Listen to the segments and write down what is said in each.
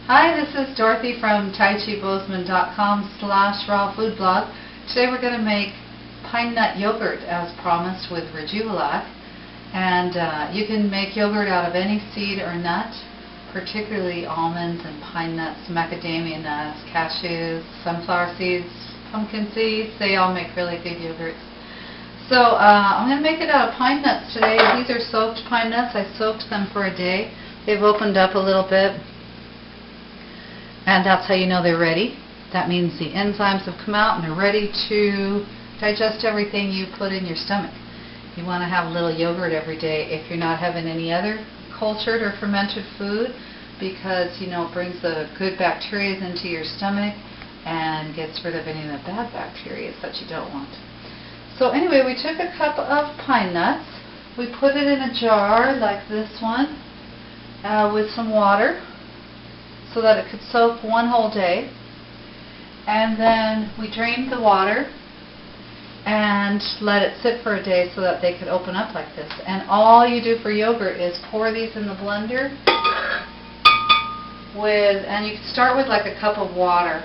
Hi, this is Dorothy from taichibosman.com/rawfoodblog. Today we're going to make pine nut yogurt as promised with Rejuvelac. And you can make yogurt out of any seed or nut, particularly almonds and pine nuts, macadamia nuts, cashews, sunflower seeds, pumpkin seeds. They all make really good yogurts. So I'm going to make it out of pine nuts today. These are soaked pine nuts. I soaked them for a day. They've opened up a little bit. And that's how you know they're ready. That means the enzymes have come out and they're ready to digest everything you put in your stomach. You want to have a little yogurt every day if you're not having any other cultured or fermented food, because it brings the good bacteria into your stomach and gets rid of any of the bad bacteria that you don't want. So anyway, we took a cup of pine nuts. We put it in a jar like this one with some water, so that it could soak one whole day. And then we drained the water and let it sit for a day so that they could open up like this. And all you do for yogurt is pour these in the blender and you can start with like a cup of water,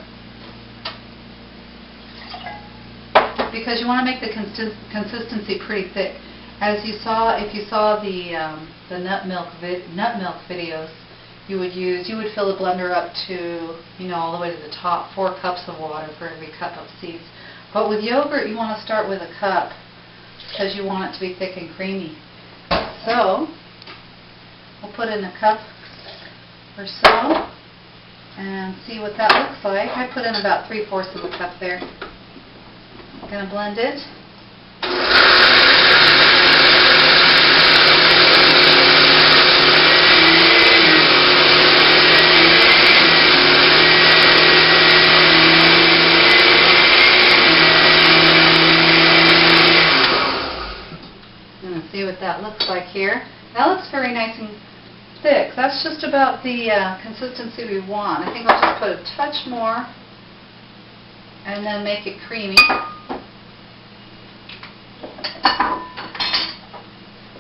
because you want to make the consistency pretty thick. As you saw, if you saw the nut milk videos, you would fill the blender up to, all the way to the top, 4 cups of water for every cup of seeds. But with yogurt, you want to start with a cup because you want it to be thick and creamy. So we'll put in a cup or so and see what that looks like. I put in about 3/4 of a cup there. I'm going to blend it. See what that looks like here. That looks very nice and thick. That's just about the consistency we want. I think I'll just put a touch more and then make it creamy.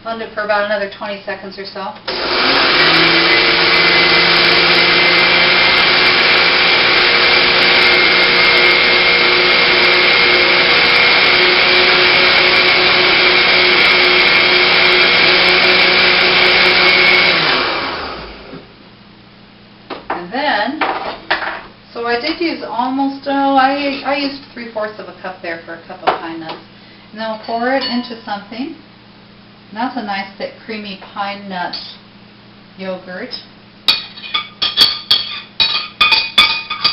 Blend it for about another 20 seconds or so. So I did use almost, I used 3/4 of a cup there for a cup of pine nuts. And then we'll pour it into something. And that's a nice thick creamy pine nut yogurt.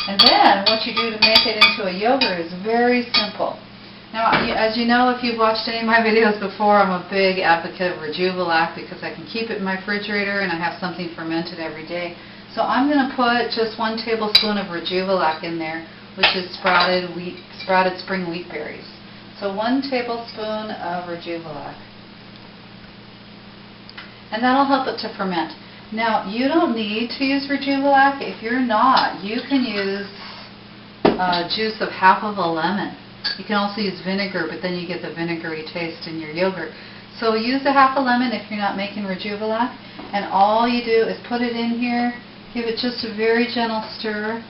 And then what you do to make it into a yogurt is very simple. Now, as you know, if you've watched any of my videos before, I'm a big advocate of Rejuvelac because I can keep it in my refrigerator and I have something fermented every day. So I'm going to put just 1 tablespoon of Rejuvelac in there, which is sprouted spring wheat berries. So 1 tablespoon of Rejuvelac. And that'll help it to ferment. Now, you don't need to use Rejuvelac. If you're not, you can use juice of half of a lemon. You can also use vinegar, but then you get the vinegary taste in your yogurt. So use a half a lemon if you're not making Rejuvelac. And all you do is put it in here. Give it just a very gentle stir.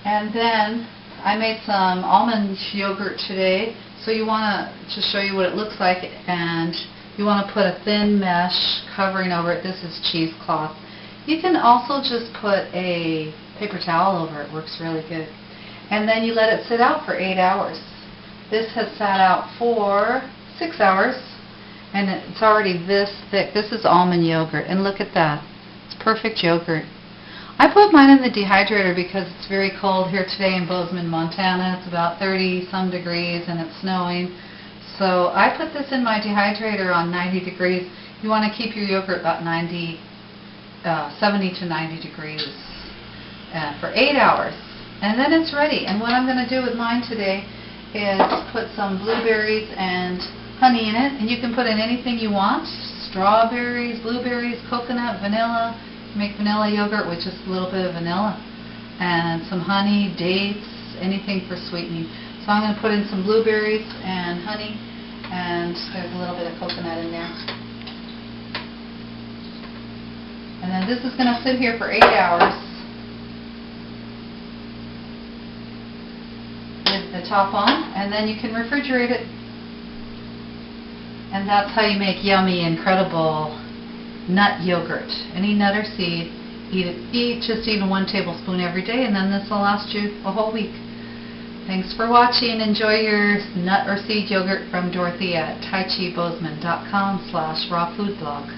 And then I made some almond yogurt today, so you want to show you what it looks like, and you want to put a thin mesh covering over it. This is cheesecloth. You can also just put a paper towel over it. Works really good. And then you let it sit out for 8 hours. This has sat out for 6 hours. And it's already this thick. This is almond yogurt. And look at that. It's perfect yogurt. I put mine in the dehydrator because it's very cold here today in Bozeman, Montana. It's about 30-some degrees and it's snowing. So I put this in my dehydrator on 90 degrees. You want to keep your yogurt about 70 to 90 degrees for 8 hours. And then it's ready. And what I'm going to do with mine today is put some blueberries and honey in it, and you can put in anything you want: strawberries, blueberries, coconut, vanilla. Make vanilla yogurt with just a little bit of vanilla, and some honey, dates, anything for sweetening. So I'm going to put in some blueberries and honey, and there's a little bit of coconut in there. And then this is going to sit here for 8 hours with the top on, and then you can refrigerate it. And that's how you make yummy, incredible nut yogurt. Any nut or seed, eat just even 1 tablespoon every day, and then this will last you a whole week. Thanks for watching. Enjoy your nut or seed yogurt from Dorothy at taichibozeman.com/rawfoodblog.